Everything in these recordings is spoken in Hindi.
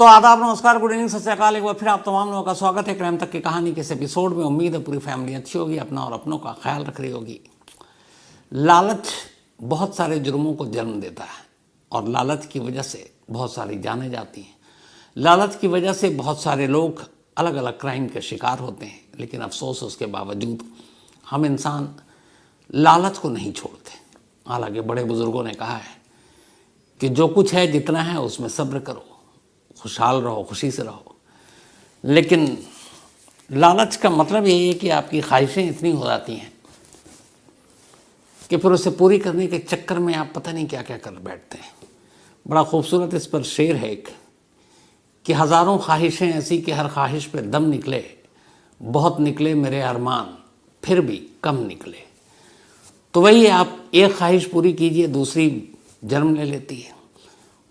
तो आदाब, नमस्कार, गुड इवनिंग, सत श्री अकाल। एक बार फिर आप तमाम लोगों का स्वागत है क्राइम तक की कहानी के इस एपिसोड में। उम्मीद है पूरी फैमिली अच्छी होगी, अपना और अपनों का ख्याल रख रही होगी। लालच बहुत सारे जुर्मों को जन्म देता है और लालच की वजह से बहुत सारी जानें जाती हैं। लालच की वजह से बहुत सारे लोग अलग अलग क्राइम के शिकार होते हैं, लेकिन अफसोस उसके बावजूद हम इंसान लालच को नहीं छोड़ते। हालांकि बड़े बुजुर्गों ने कहा है कि जो कुछ है, जितना है, उसमें सब्र करो, खुशहाल रहो, खुशी से रहो। लेकिन लालच का मतलब यही है कि आपकी ख्वाहिशें इतनी हो जाती हैं कि फिर उसे पूरी करने के चक्कर में आप पता नहीं क्या क्या कर बैठते हैं। बड़ा खूबसूरत इस पर शेर है एक कि हज़ारों ख्वाहिशें ऐसी कि हर ख्वाहिश पे दम निकले, बहुत निकले मेरे अरमान फिर भी कम निकले। तो वही आप एक ख्वाहिश पूरी कीजिए, दूसरी जन्म ले लेती है।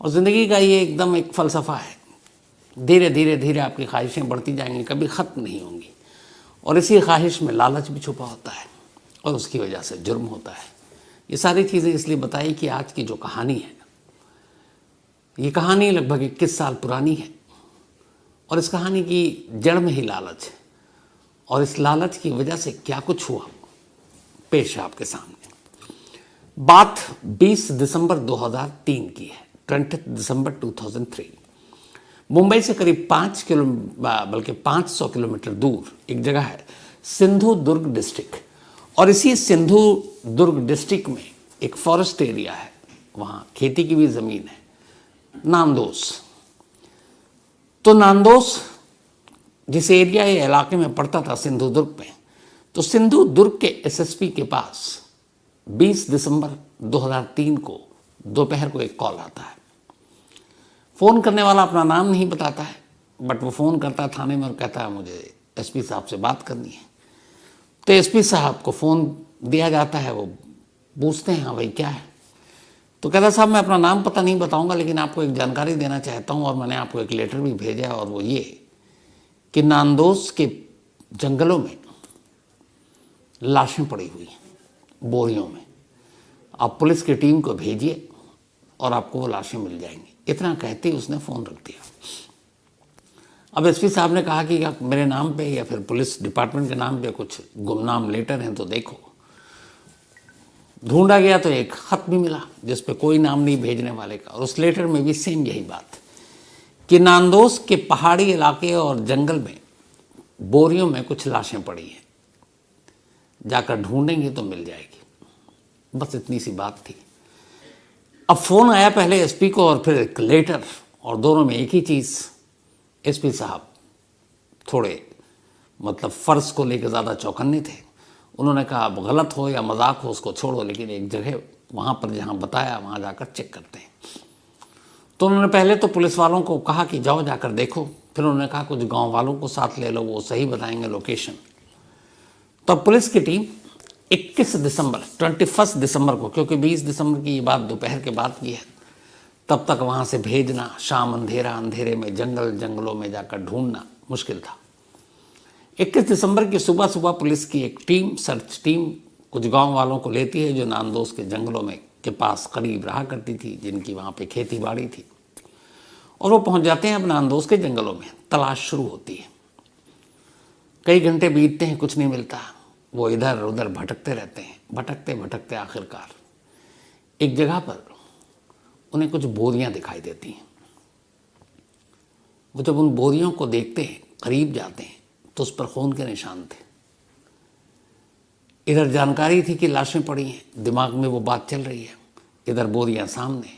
और ज़िंदगी का ये एकदम एक फ़लसफ़ा है। धीरे धीरे धीरे आपकी ख्वाहिशें बढ़ती जाएंगी, कभी ख़त्म नहीं होंगी। और इसी ख्वाहिश में लालच भी छुपा होता है और उसकी वजह से जुर्म होता है। ये सारी चीज़ें इसलिए बताई कि आज की जो कहानी है, ये कहानी लगभग 21 साल पुरानी है और इस कहानी की जड़ में ही लालच है। और इस लालच की वजह से क्या कुछ हुआ, पेश है आपके सामने। बात 20 दिसंबर 2003 की है, 20 दिसंबर 2003। मुंबई से करीब 500 किलोमीटर दूर एक जगह है, सिंधु दुर्ग डिस्ट्रिक्ट। और इसी सिंधु दुर्ग डिस्ट्रिक्ट में एक फॉरेस्ट एरिया है, वहाँ खेती की भी ज़मीन है, नांदोस। तो नांदोस जिस एरिया या इलाके में पड़ता था सिंधु दुर्ग में, तो सिंधु दुर्ग के एसएसपी के पास 20 दिसंबर 2003 को दोपहर को एक कॉल आता है। फ़ोन करने वाला अपना नाम नहीं बताता है, बट वो फ़ोन करता है थाने में और कहता है मुझे एसपी साहब से बात करनी है। तो एसपी साहब को फ़ोन दिया जाता है, वो पूछते हैं हाँ भाई क्या है। तो कहता साहब मैं अपना नाम पता नहीं बताऊंगा, लेकिन आपको एक जानकारी देना चाहता हूँ और मैंने आपको एक लेटर भी भेजा है, और वो ये कि नांदोस के जंगलों में लाशें पड़ी हुई हैं बोरियों में। आप पुलिस की टीम को भेजिए और आपको वो लाशें मिल जाएंगी। इतना कहते ही उसने फ़ोन रख दिया। अब एसपी साहब ने कहा कि मेरे नाम पे या फिर पुलिस डिपार्टमेंट के नाम पे कुछ गुमनाम लेटर हैं तो देखो। ढूंढा गया तो एक ख़त भी मिला जिस पे कोई नाम नहीं भेजने वाले का, और उस लेटर में भी सेम यही बात कि नांदोस के पहाड़ी इलाके और जंगल में बोरियों में कुछ लाशें पड़ी हैं, जाकर ढूंढेंगे तो मिल जाएगी। बस इतनी सी बात थी। अब फ़ोन आया पहले एसपी को और फिर एक लेटर, और दोनों में एक ही चीज़। एसपी साहब थोड़े मतलब फ़र्ज को लेकर ज़्यादा चौकन्ने थे। उन्होंने कहा अब गलत हो या मजाक हो उसको छोड़ो, लेकिन एक जगह वहाँ पर जहाँ बताया वहाँ जाकर चेक करते हैं। तो उन्होंने पहले तो पुलिस वालों को कहा कि जाओ जाकर देखो। फिर उन्होंने कहा कुछ गाँव वालों को साथ ले लो, वो सही बताएंगे लोकेशन। तो पुलिस की टीम 21 दिसंबर को, क्योंकि 20 दिसंबर की ये बात दोपहर के बाद की है, तब तक वहाँ से भेजना, शाम अंधेरे में जंगलों में जाकर ढूंढना मुश्किल था। 21 दिसंबर की सुबह पुलिस की एक टीम, सर्च टीम, कुछ गांव वालों को लेती है जो नांदोस के जंगलों में के पास करीब रहा करती थी, जिनकी वहाँ पे खेती बाड़ी थी। और वो पहुँच जाते हैं अब नांदोस के जंगलों में। तलाश शुरू होती है। कई घंटे बीतते हैं, कुछ नहीं मिलता। वो इधर उधर भटकते रहते हैं। भटकते आखिरकार एक जगह पर उन्हें कुछ बोरियां दिखाई देती हैं। वो जब उन बोरियों को देखते हैं, करीब जाते हैं, तो उस पर खून के निशान थे। इधर जानकारी थी कि लाशें पड़ी हैं, दिमाग में वो बात चल रही है, इधर बोरियां सामने।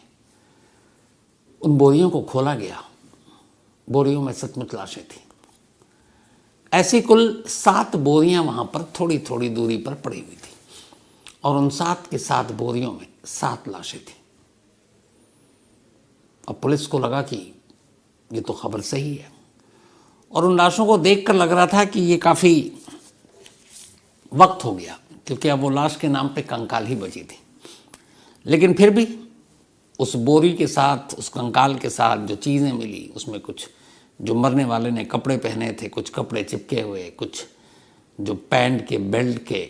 उन बोरियों को खोला गया। बोरियों में सचमुच लाशें थी। ऐसी कुल 7 बोरियां वहाँ पर थोड़ी थोड़ी दूरी पर पड़ी हुई थी, और उन 7 के 7 बोरियों में 7 लाशें थी। अब पुलिस को लगा कि ये तो खबर सही है, और उन लाशों को देखकर लग रहा था कि ये काफ़ी वक्त हो गया, क्योंकि अब वो लाश के नाम पे कंकाल ही बची थी। लेकिन फिर भी उस बोरी के साथ, उस कंकाल के साथ जो चीज़ें मिली, उसमें कुछ जो मरने वाले ने कपड़े पहने थे, कुछ कपड़े चिपके हुए, कुछ जो पैंट के बेल्ट के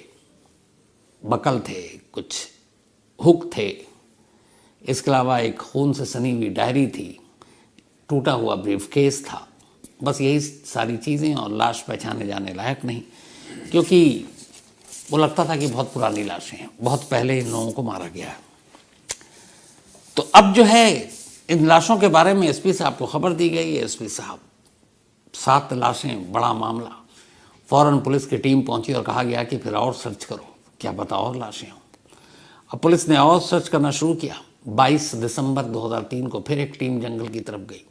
बकल थे, कुछ हुक थे। इसके अलावा एक खून से सनी हुई डायरी थी, टूटा हुआ ब्रीफकेस था, बस यही सारी चीज़ें, और लाश पहचाने जाने लायक नहीं, क्योंकि वो लगता था कि बहुत पुरानी लाशें हैं, बहुत पहले इन लोगों को मारा गया है। तो अब जो है इन लाशों के बारे में एसपी साहब को खबर दी गई है। एसपी साहब 7 लाशें, बड़ा मामला। फौरन पुलिस की टीम पहुंची और कहा गया कि फिर और सर्च करो, क्या पता और लाशें हों। अब पुलिस ने और सर्च करना शुरू किया। 22 दिसंबर 2003 को फिर एक टीम जंगल की तरफ गई।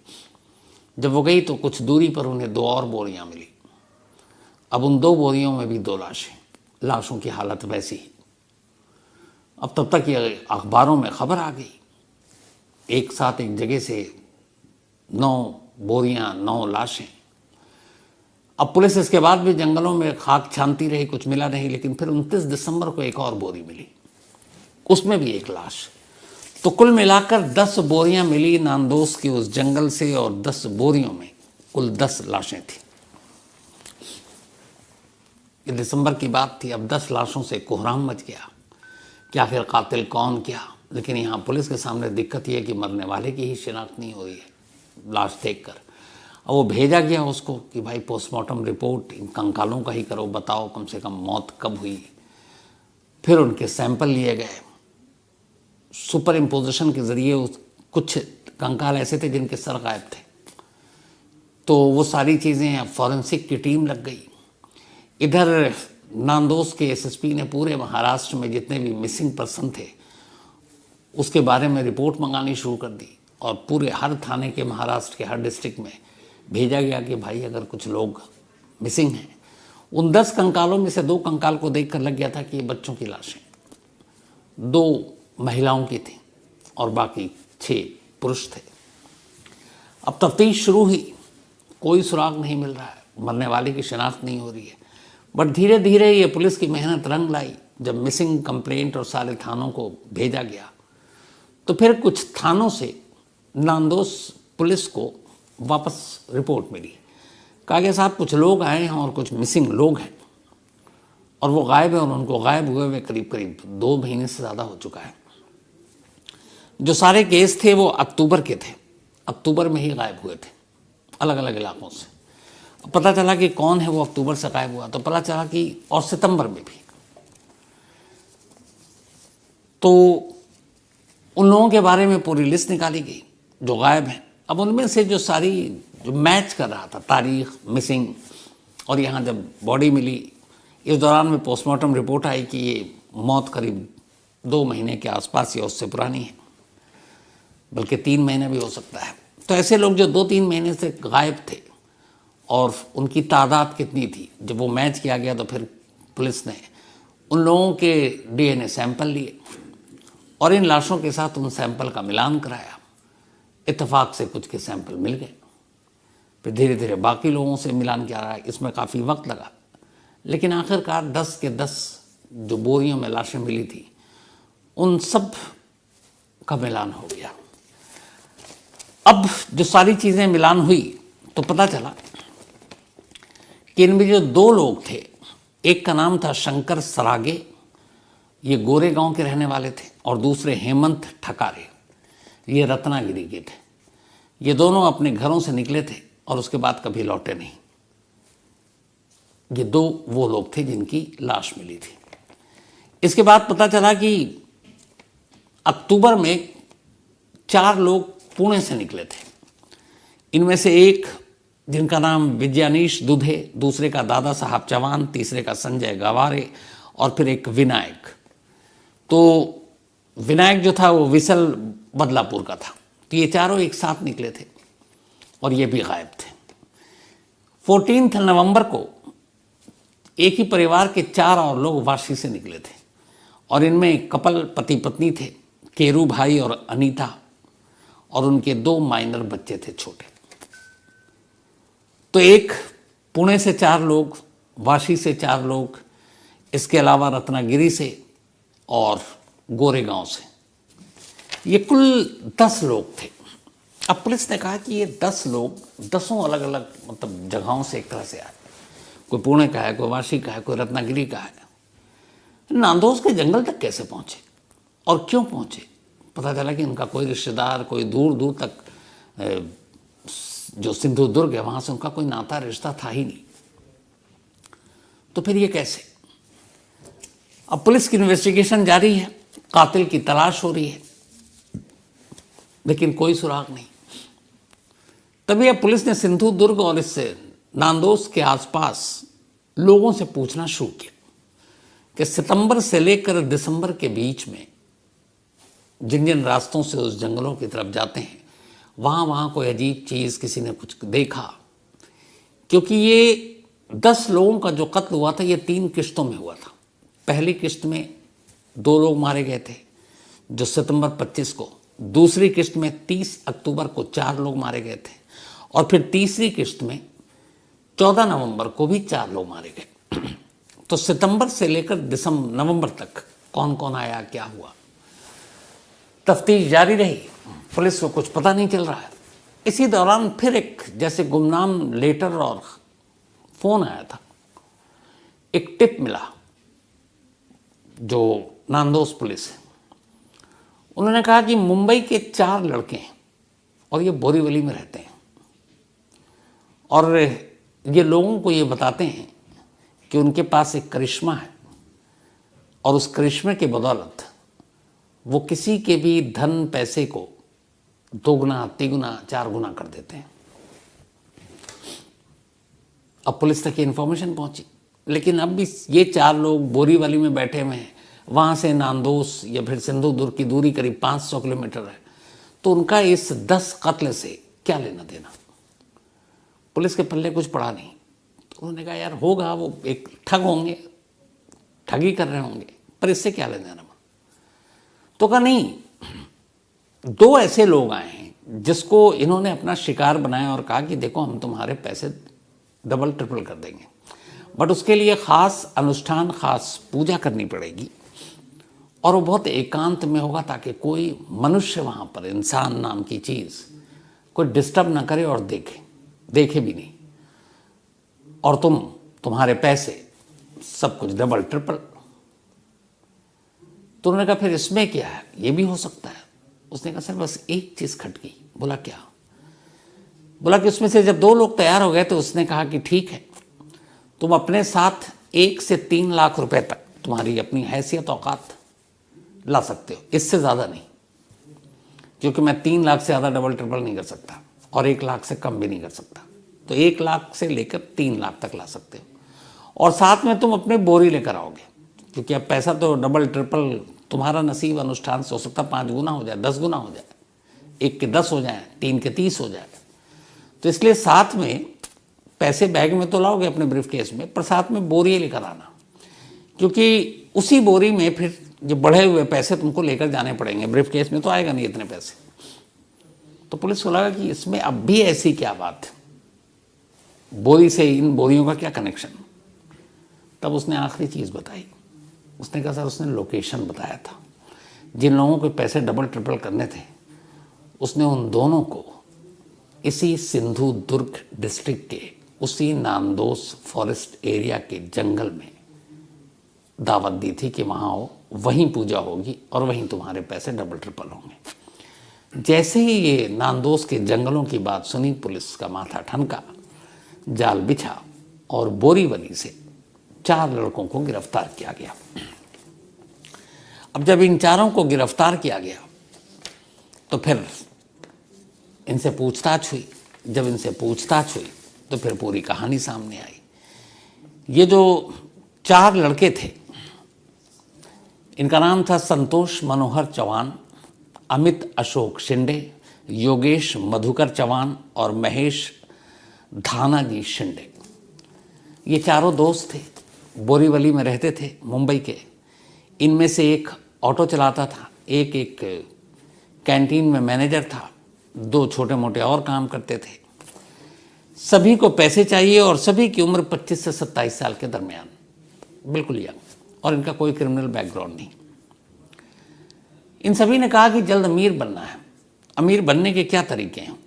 जब वो गई तो कुछ दूरी पर उन्हें 2 और बोरियां मिली। अब उन 2 बोरियों में भी 2 लाशें, लाशों की हालत वैसी ही। अब तब तक ये अखबारों में खबर आ गई, एक साथ एक जगह से 9 बोरियां, 9 लाशें। अब पुलिस इसके बाद भी जंगलों में खाक छानती रही, कुछ मिला नहीं, लेकिन फिर 29 दिसंबर को एक और बोरी मिली, उसमें भी एक लाश। तो कुल मिलाकर 10 बोरियां मिली नांदोस की उस जंगल से, और 10 बोरियों में कुल 10 लाशें थी। ये दिसंबर की बात थी। अब 10 लाशों से कोहराम मच गया कि आखिर कातिल कौन, क्या। लेकिन यहाँ पुलिस के सामने दिक्कत यह है कि मरने वाले की ही शिनाख्त नहीं हो रही है लाश देखकर। अब वो भेजा गया उसको कि भाई पोस्टमार्टम रिपोर्ट इन कंकालों का ही करो, बताओ कम से कम मौत कब हुई। फिर उनके सैंपल लिए गए, सुपर इम्पोजिशन के ज़रिए कुछ कंकाल ऐसे थे जिनके सर गायब थे, तो वो सारी चीज़ें, फॉरेंसिक की टीम लग गई। इधर नांदोस के एसएसपी ने पूरे महाराष्ट्र में जितने भी मिसिंग पर्सन थे उसके बारे में रिपोर्ट मंगानी शुरू कर दी, और पूरे हर थाने के, महाराष्ट्र के हर डिस्ट्रिक्ट में भेजा गया कि भाई अगर कुछ लोग मिसिंग हैं। उन 10 कंकालों में से 2 कंकाल को देखकर लग गया था कि ये बच्चों की लाशें, 2 महिलाओं की थी और बाकी 6 पुरुष थे। अब तफ्तीश शुरू हुई, कोई सुराग नहीं मिल रहा है, मरने वाले की शिनाख्त नहीं हो रही है। बट धीरे धीरे ये पुलिस की मेहनत रंग लाई। जब मिसिंग कंप्लेंट और सारे थानों को भेजा गया तो फिर कुछ थानों से नांदोस पुलिस को वापस रिपोर्ट मिली। कहा गया साहब कुछ लोग आए हैं और कुछ मिसिंग लोग हैं और वो गायब है, और उनको गायब हुए करीब करीब 2 महीने से ज़्यादा हो चुका है। जो सारे केस थे वो अक्टूबर के थे, अक्टूबर में ही गायब हुए थे अलग अलग इलाकों से। पता चला कि कौन है वो अक्टूबर से गायब हुआ, तो पता चला कि, और सितंबर में भी। तो उन लोगों के बारे में पूरी लिस्ट निकाली गई जो गायब हैं। अब उनमें से जो मैच कर रहा था तारीख, मिसिंग, और यहाँ जब बॉडी मिली, इस दौरान में पोस्टमार्टम रिपोर्ट आई कि ये मौत करीब 2 महीने के आसपास या उससे पुरानी है, बल्कि 3 महीने भी हो सकता है। तो ऐसे लोग जो 2-3 महीने से गायब थे, और उनकी तादाद कितनी थी, जब वो मैच किया गया तो फिर पुलिस ने उन लोगों के डीएनए सैंपल लिए और इन लाशों के साथ उन सैंपल का मिलान कराया। इत्तेफाक से कुछ के सैंपल मिल गए, फिर धीरे धीरे बाकी लोगों से मिलान किया रहा। इसमें काफ़ी वक्त लगा, लेकिन आखिरकार 10 के 10 जो बोरियों में लाशें मिली थी उन सब का मिलान हो गया। अब जो सारी चीज़ें मिलान हुई तो पता चला कि इनमें जो 2 लोग थे, एक का नाम था शंकर सरागे, ये गोरे गांव के रहने वाले थे, और दूसरे हेमंत ठकारे, ये रत्नागिरी के थे। ये दोनों अपने घरों से निकले थे और उसके बाद कभी लौटे नहीं। ये 2 वो लोग थे जिनकी लाश मिली थी। इसके बाद पता चला कि अक्टूबर में 4 लोग पुणे से निकले थे। इनमें से एक जिनका नाम विजयानीश दुधे, दूसरे का दादा साहब चौहान, तीसरे का संजय गवारे, और फिर एक विनायक। तो विनायक जो था वो विसल बदलापुर का था। तो ये चारों एक साथ निकले थे और ये भी गायब थे। 14 नवंबर को एक ही परिवार के 4 और लोग वाशी से निकले थे, और इनमें एक कपल पति पत्नी थे, केरू भाई और अनीता, और उनके 2 माइनर बच्चे थे छोटे। तो एक पुणे से 4 लोग, वाशी से 4 लोग, इसके अलावा रत्नागिरी से और गोरेगांव से, ये कुल 10 लोग थे। अब पुलिस ने कहा कि ये 10 लोग 10 अलग अलग मतलब जगहों से एक तरह से आए। कोई पुणे का है, कोई वाशी का है, कोई रत्नागिरी का है। नांदोस के जंगल तक कैसे पहुंचे और क्यों पहुंचे? पता चला कि उनका कोई रिश्तेदार, कोई दूर दूर तक जो सिंधु दुर्ग है वहाँ से उनका कोई नाता रिश्ता था ही नहीं। तो फिर ये कैसे? अब पुलिस की इन्वेस्टिगेशन जारी है, कातिल की तलाश हो रही है, लेकिन कोई सुराग नहीं। तभी अब पुलिस ने सिंधु दुर्ग और इस नांदोस के आसपास लोगों से पूछना शुरू किया कि सितंबर से लेकर दिसंबर के बीच में जिन जिन रास्तों से उस जंगलों की तरफ जाते हैं वहाँ कोई अजीब चीज़ किसी ने कुछ देखा। क्योंकि ये 10 लोगों का जो कत्ल हुआ था ये 3 किश्तों में हुआ था। पहली किश्त में 2 लोग मारे गए थे जो सितंबर 25 को, दूसरी किश्त में 30 अक्टूबर को 4 लोग मारे गए थे, और फिर तीसरी किश्त में 14 नवंबर को भी 4 लोग मारे गए। तो सितंबर से लेकर नवंबर तक कौन कौन आया, क्या हुआ, तफ्तीश जारी रही। पुलिस को कुछ पता नहीं चल रहा है। इसी दौरान फिर एक जैसे गुमनाम लेटर और फोन आया था, एक टिप मिला जो नांदोस पुलिस है। उन्होंने कहा कि मुंबई के 4 लड़के हैं और ये बोरीवली में रहते हैं, और ये लोगों को ये बताते हैं कि उनके पास एक करिश्मा है और उस करिश्मे की बदौलत वो किसी के भी धन पैसे को 2 गुना 3 गुना 4 गुना कर देते हैं। अब पुलिस तक ये इन्फॉर्मेशन पहुंची, लेकिन अब भी ये 4 लोग बोरीवली में बैठे हुए हैं, वहाँ से नांदोस या फिर सिंधु दुर्ग की दूरी करीब 500 किलोमीटर है, तो उनका इस 10 कत्ल से क्या लेना देना? पुलिस के पल्ले कुछ पड़ा नहीं। तो उन्होंने कहा यार होगा, वो एक ठग होंगे, ठगी कर रहे होंगे, पर इससे क्या लेना देना? तो कहा नहीं, 2 ऐसे लोग आए हैं जिसको इन्होंने अपना शिकार बनाया और कहा कि देखो हम तुम्हारे पैसे डबल ट्रिपल कर देंगे, बट उसके लिए ख़ास अनुष्ठान, ख़ास पूजा करनी पड़ेगी और वो बहुत एकांत में होगा ताकि कोई मनुष्य वहाँ पर, इंसान नाम की चीज़ कोई डिस्टर्ब ना करे और देखे भी नहीं, और तुम्हारे पैसे सब कुछ डबल ट्रिपल। तो उन्होंने कहा फिर इसमें क्या है, ये भी हो सकता है। उसने कहा सर बस एक चीज़ खटकी। बोला क्या? बोला कि उसमें से जब 2 लोग तैयार हो गए तो उसने कहा कि ठीक है, तुम अपने साथ 1 से 3 लाख रुपए तक तुम्हारी अपनी हैसियत औकात ला सकते हो, इससे ज़्यादा नहीं, क्योंकि मैं 3 लाख से ज़्यादा डबल ट्रिपल नहीं कर सकता और 1 लाख से कम भी नहीं कर सकता। तो 1 लाख से लेकर 3 लाख तक ला सकते हो, और साथ में तुम अपने बोरी लेकर आओगे, क्योंकि अब पैसा तो डबल ट्रिपल तुम्हारा नसीब अनुष्ठान से हो सकता 5 गुना हो जाए, 10 गुना हो जाए, 1 के 10 हो जाए, 3 के 30 हो जाए। तो इसलिए साथ में पैसे बैग में तो लाओगे अपने ब्रीफ केस में, पर साथ में बोरी लेकर आना, क्योंकि उसी बोरी में फिर जो बढ़े हुए पैसे तुमको लेकर जाने पड़ेंगे, ब्रीफ केस में तो आएगा नहीं इतने पैसे। तो पुलिस को लगा कि इसमें अब भी ऐसी क्या बात है, बोरी से इन बोरियों का क्या कनेक्शन? तब उसने आखिरी चीज़ बताई। उसने कहा सर उसने लोकेशन बताया था, जिन लोगों के पैसे डबल ट्रिपल करने थे उसने उन दोनों को इसी सिंधु दुर्ग डिस्ट्रिक्ट के उसी नांदोस फॉरेस्ट एरिया के जंगल में दावत दी थी कि वहाँ आओ, वहीं पूजा होगी और वहीं तुम्हारे पैसे डबल ट्रिपल होंगे। जैसे ही ये नांदोस के जंगलों की बात सुनी, पुलिस का माथा ठनका, जाल बिछा और बोरीवली से 4 लड़कों को गिरफ्तार किया गया। अब जब इन 4 को गिरफ्तार किया गया तो फिर इनसे पूछताछ हुई। जब इनसे पूछताछ हुई तो फिर पूरी कहानी सामने आई। ये जो 4 लड़के थे, इनका नाम था संतोष मनोहर चौहान, अमित अशोक शिंदे, योगेश मधुकर चौहान और महेश धानाजी शिंदे। ये चारों दोस्त थे, बोरीवली में रहते थे, मुंबई के। इनमें से एक ऑटो चलाता था, एक कैंटीन में मैनेजर था, 2 छोटे मोटे और काम करते थे। सभी को पैसे चाहिए और सभी की उम्र 25 से 27 साल के दरमियान, बिल्कुल यंग, और इनका कोई क्रिमिनल बैकग्राउंड नहीं। इन सभी ने कहा कि जल्द अमीर बनना है। अमीर बनने के क्या तरीके हैं?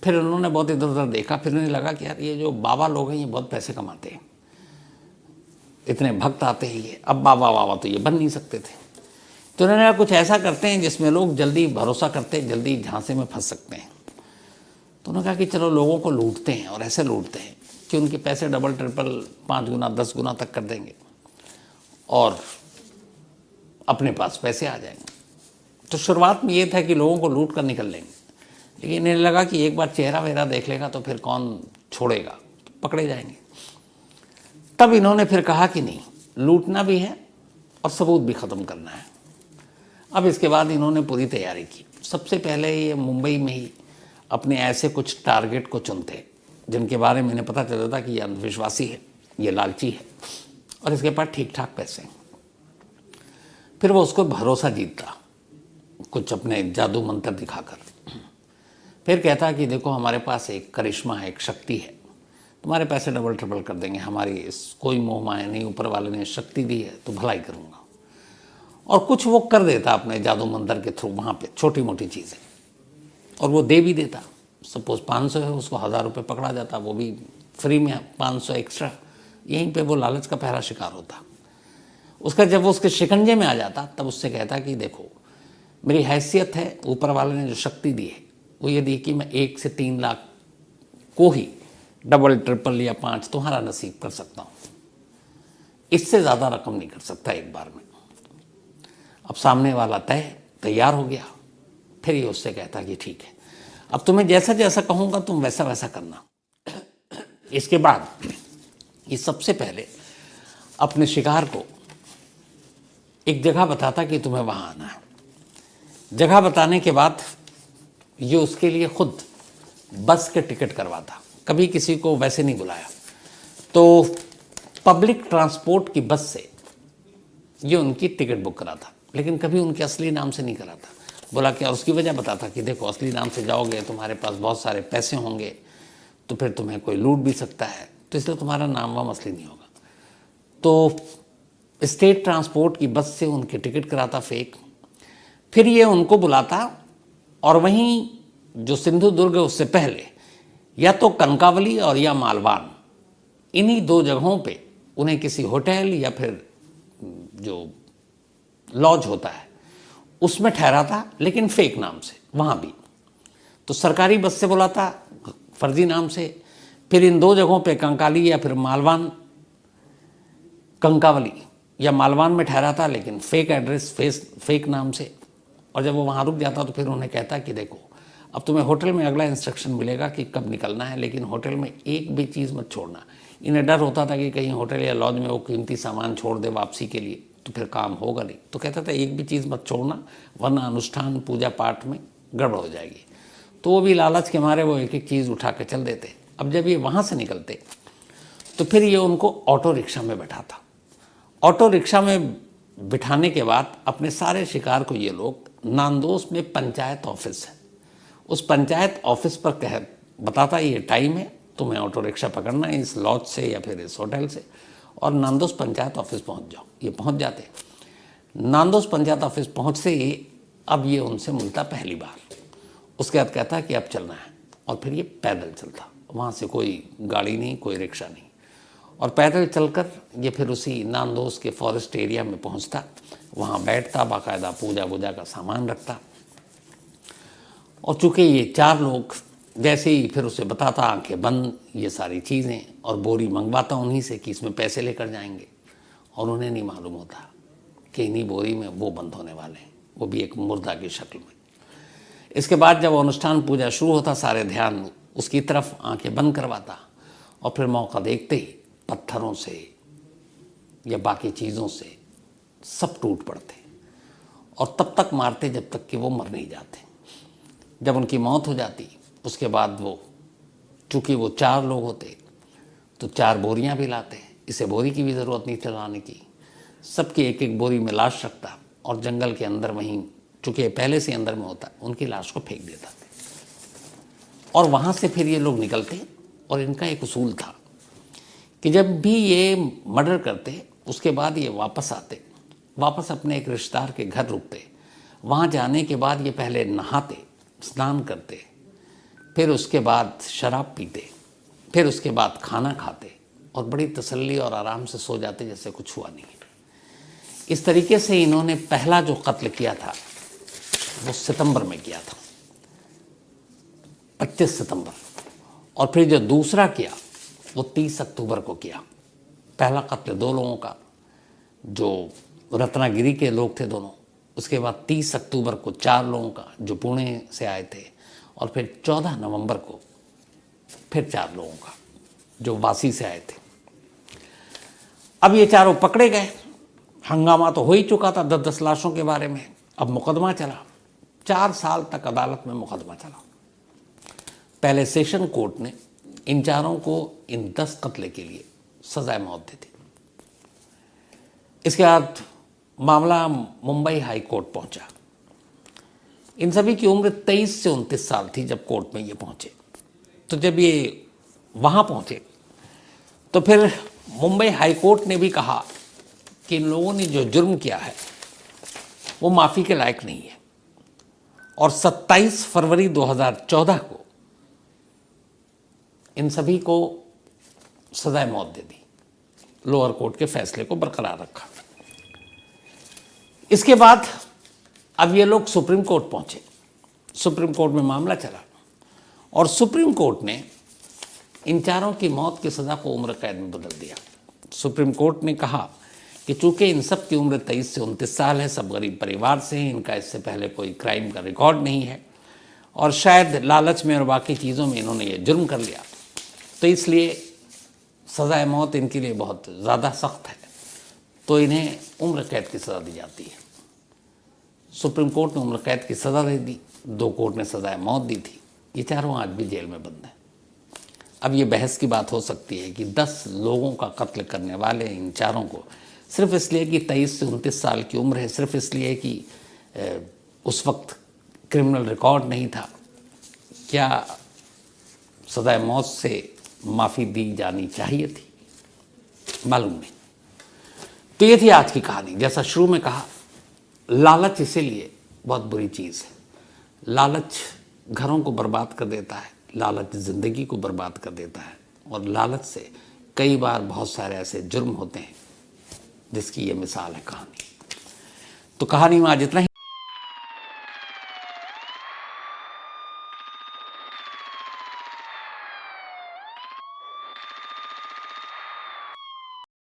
फिर उन्होंने बहुत इधर उधर देखा, फिर उन्हें लगा कि यार ये जो बाबा लोग हैं ये बहुत पैसे कमाते हैं, इतने भक्त आते हैं ये, अब बाबा तो ये बन नहीं सकते थे। तो उन्होंने कुछ ऐसा करते हैं जिसमें लोग जल्दी भरोसा करते हैं, जल्दी झांसे में फंस सकते हैं। तो उन्होंने कहा कि चलो लोगों को लूटते हैं और ऐसे लूटते हैं कि उनके पैसे डबल ट्रिपल 5 गुना 10 गुना तक कर देंगे और अपने पास पैसे आ जाएंगे। तो शुरुआत में ये था कि लोगों को लूट कर निकल लेंगे, लेकिन इन्हें लगा कि एक बार चेहरा वेहरा देख लेगा तो फिर कौन छोड़ेगा, तो पकड़े जाएंगे। तब इन्होंने फिर कहा कि नहीं, लूटना भी है और सबूत भी ख़त्म करना है। अब इसके बाद इन्होंने पूरी तैयारी की। सबसे पहले ये मुंबई में ही अपने ऐसे कुछ टारगेट को चुनते जिनके बारे में इन्हें पता चलता था कि ये अंधविश्वासी है, ये लालची है और इसके पास ठीक ठाक पैसे हैं। फिर वो उसको भरोसा जीतता कुछ अपने जादू मंत्र दिखाकर। फिर कहता कि देखो हमारे पास एक करिश्मा है, एक शक्ति है, तुम्हारे पैसे डबल ट्रिपल कर देंगे, हमारी इस कोई मोह माया नहीं, ऊपर वाले ने शक्ति दी है तो भलाई करूँगा। और कुछ वो कर देता अपने जादू मंत्र के थ्रू वहाँ पे छोटी मोटी चीज़ें, और वो दे भी देता। सपोज 500 है, उसको 1000 रुपये पकड़ा जाता, वो भी फ्री में 500 एक्स्ट्रा। यहीं पे वो लालच का पहला शिकार होता। उसका जब वो उसके शिकंजे में आ जाता तब उससे कहता कि देखो मेरी हैसियत है, ऊपर वाले ने जो शक्ति दी है वो ये दी कि मैं 1 से 3 लाख को ही डबल ट्रिपल या 5 तुम्हारा नसीब कर सकता हूँ, इससे ज़्यादा रकम नहीं कर सकता एक बार में। अब सामने वाला तैयार हो गया। फिर ये उससे कहता कि ठीक है, अब तुम्हें जैसा जैसा कहूँगा तुम वैसा वैसा करना। इसके बाद ये सबसे पहले अपने शिकार को एक जगह बताता कि तुम्हें वहाँ आना है। जगह बताने के बाद ये उसके लिए खुद बस के टिकट करवाता, कभी किसी को वैसे नहीं बुलाया। तो पब्लिक ट्रांसपोर्ट की बस से ये उनकी टिकट बुक कराता, लेकिन कभी उनके असली नाम से नहीं कराता। बोला क्या, उसकी वजह बताता कि देखो असली नाम से जाओगे तुम्हारे पास बहुत सारे पैसे होंगे, तो फिर तुम्हें कोई लूट भी सकता है, तो इसलिए तुम्हारा नाम वाम असली नहीं होगा। तो स्टेट ट्रांसपोर्ट की बस से उनके टिकट कराता फेक। फिर ये उनको बुलाता और वहीं जो सिंधुदुर्ग है उससे पहले या तो कनकावली और या मालवान, इन्हीं 2 जगहों पे उन्हें किसी होटल या फिर जो लॉज होता है उसमें ठहराता, लेकिन फेक नाम से वहाँ भी। तो सरकारी बस से बुलाता फर्जी नाम से, फिर इन 2 जगहों पे कंकाली या फिर मालवान, कंकावली या मालवान में ठहराता, लेकिन फेक एड्रेस फेक नाम से। और जब वो वहाँ रुक जाता तो फिर उन्हें कहता कि देखो अब तुम्हें होटल में अगला इंस्ट्रक्शन मिलेगा कि कब निकलना है, लेकिन होटल में एक भी चीज़ मत छोड़ना। इन्हें डर होता था कि कहीं होटल या लॉज में वो कीमती सामान छोड़ दे वापसी के लिए तो फिर काम होगा नहीं। तो कहता था एक भी चीज़ मत छोड़ना, वरना अनुष्ठान पूजा पाठ में गड़बड़ हो जाएगी। तो वो भी लालच के मारे वो एक एक चीज़ उठा के चल देते। अब जब ये वहाँ से निकलते तो फिर ये उनको ऑटो रिक्शा में बैठाता। ऑटो रिक्शा में बिठाने के बाद अपने सारे शिकार को ये लोग नांदोस में पंचायत ऑफिस है, उस पंचायत ऑफिस पर बताता ये टाइम है, तुम्हें ऑटो रिक्शा पकड़ना है इस लॉज से या फिर इस होटल से, और नांदोस पंचायत ऑफिस पहुंच जाओ। ये पहुंच जाते। नांदोस पंचायत ऑफिस पहुंचते ही अब ये उनसे मिलता पहली बार। उसके बाद कहता कि अब चलना है, और फिर ये पैदल चलता। वहाँ से कोई गाड़ी नहीं, कोई रिक्शा नहीं, और पैदल चलकर ये फिर उसी नांदोस के फॉरेस्ट एरिया में पहुँचता। वहाँ बैठता, बाकायदा पूजा वूजा का सामान रखता। और चूँकि ये 4 लोग जैसे ही फिर उसे बताता आंखें बंद ये सारी चीज़ें, और बोरी मंगवाता उन्हीं से कि इसमें पैसे लेकर जाएंगे, और उन्हें नहीं मालूम होता कि इन्हीं बोरी में वो बंद होने वाले हैं, वो भी एक मुर्दा की शक्ल में। इसके बाद जब अनुष्ठान पूजा शुरू होता सारे ध्यान उसकी तरफ आंखें बंद करवाता, और फिर मौका देखते ही पत्थरों से या बाकी चीज़ों से सब टूट पड़ते, और तब तक मारते जब तक कि वो मर नहीं जाते। जब उनकी मौत हो जाती उसके बाद वो, चूँकि वो 4 लोग होते तो 4 बोरियां भी लाते। इसे बोरी की भी ज़रूरत नहीं चलाने की, सबकी एक एक बोरी में लाश रखता, और जंगल के अंदर वहीं, चूँकि पहले से अंदर में होता, उनकी लाश को फेंक देता। और वहाँ से फिर ये लोग निकलते, और इनका एक उसूल था कि जब भी ये मर्डर करते उसके बाद ये वापस आते, वापस अपने एक रिश्तेदार के घर रुकते। वहाँ जाने के बाद ये पहले नहाते, स्नान करते, फिर उसके बाद शराब पीते, फिर उसके बाद खाना खाते, और बड़ी तसल्ली और आराम से सो जाते जैसे कुछ हुआ नहीं। इस तरीके से इन्होंने पहला जो कत्ल किया था वो सितंबर में किया था। 25 सितंबर, और फिर जो दूसरा किया वो 30 अक्टूबर को किया। पहला कत्ल 2 लोगों का, जो रत्नागिरी के लोग थे दोनों। उसके बाद 30 अक्टूबर को 4 लोगों का जो पुणे से आए थे, और फिर 14 नवंबर को फिर 4 लोगों का जो वासी से आए थे। अब ये चारों पकड़े गए। हंगामा तो हो ही चुका था 10-10 लाशों के बारे में। अब मुकदमा चला, 4 साल तक अदालत में मुकदमा चला। पहले सेशन कोर्ट ने इन चारों को इन 10 कत्ले के लिए सजाए मौत दी थी। इसके बाद मामला मुंबई हाई कोर्ट पहुंचा। इन सभी की उम्र 23 से 29 साल थी जब कोर्ट में ये पहुंचे। तो जब ये वहां पहुंचे तो फिर मुंबई हाई कोर्ट ने भी कहा कि इन लोगों ने जो जुर्म किया है वो माफ़ी के लायक नहीं है, और 27 फरवरी 2014 को इन सभी को सजाए मौत दे दी। लोअर कोर्ट के फैसले को बरकरार रखा। इसके बाद अब ये लोग सुप्रीम कोर्ट पहुंचे। सुप्रीम कोर्ट में मामला चला, और सुप्रीम कोर्ट ने इन चारों की मौत की सज़ा को उम्र कैद में बदल दिया। सुप्रीम कोर्ट ने कहा कि चूंकि इन सब की उम्र 23 से 29 साल है, सब गरीब परिवार से हैं, इनका इससे पहले कोई क्राइम का रिकॉर्ड नहीं है, और शायद लालच में और बाकी चीज़ों में इन्होंने ये जुर्म कर लिया, तो इसलिए सज़ाए मौत इनके लिए बहुत ज़्यादा सख्त है, तो इन्हें उम्र कैद की सज़ा दी जाती है। सुप्रीम कोर्ट ने उम्र कैद की सज़ा दे दी, 2 कोर्ट ने सज़ाए मौत दी थी। ये चारों आज भी जेल में बंद हैं। अब ये बहस की बात हो सकती है कि 10 लोगों का कत्ल करने वाले इन चारों को सिर्फ इसलिए कि 23 से 29 साल की उम्र है, सिर्फ इसलिए कि उस वक्त क्रिमिनल रिकॉर्ड नहीं था, क्या सज़ाए मौत से माफ़ी दी जानी चाहिए थी? मालूम नहीं। तो ये थी आज की कहानी। जैसा शुरू में कहा, लालच इसीलिए बहुत बुरी चीज़ है। लालच घरों को बर्बाद कर देता है, लालच ज़िंदगी को बर्बाद कर देता है, और लालच से कई बार बहुत सारे ऐसे जुर्म होते हैं जिसकी ये मिसाल है कहानी। तो कहानी में आज इतना ही।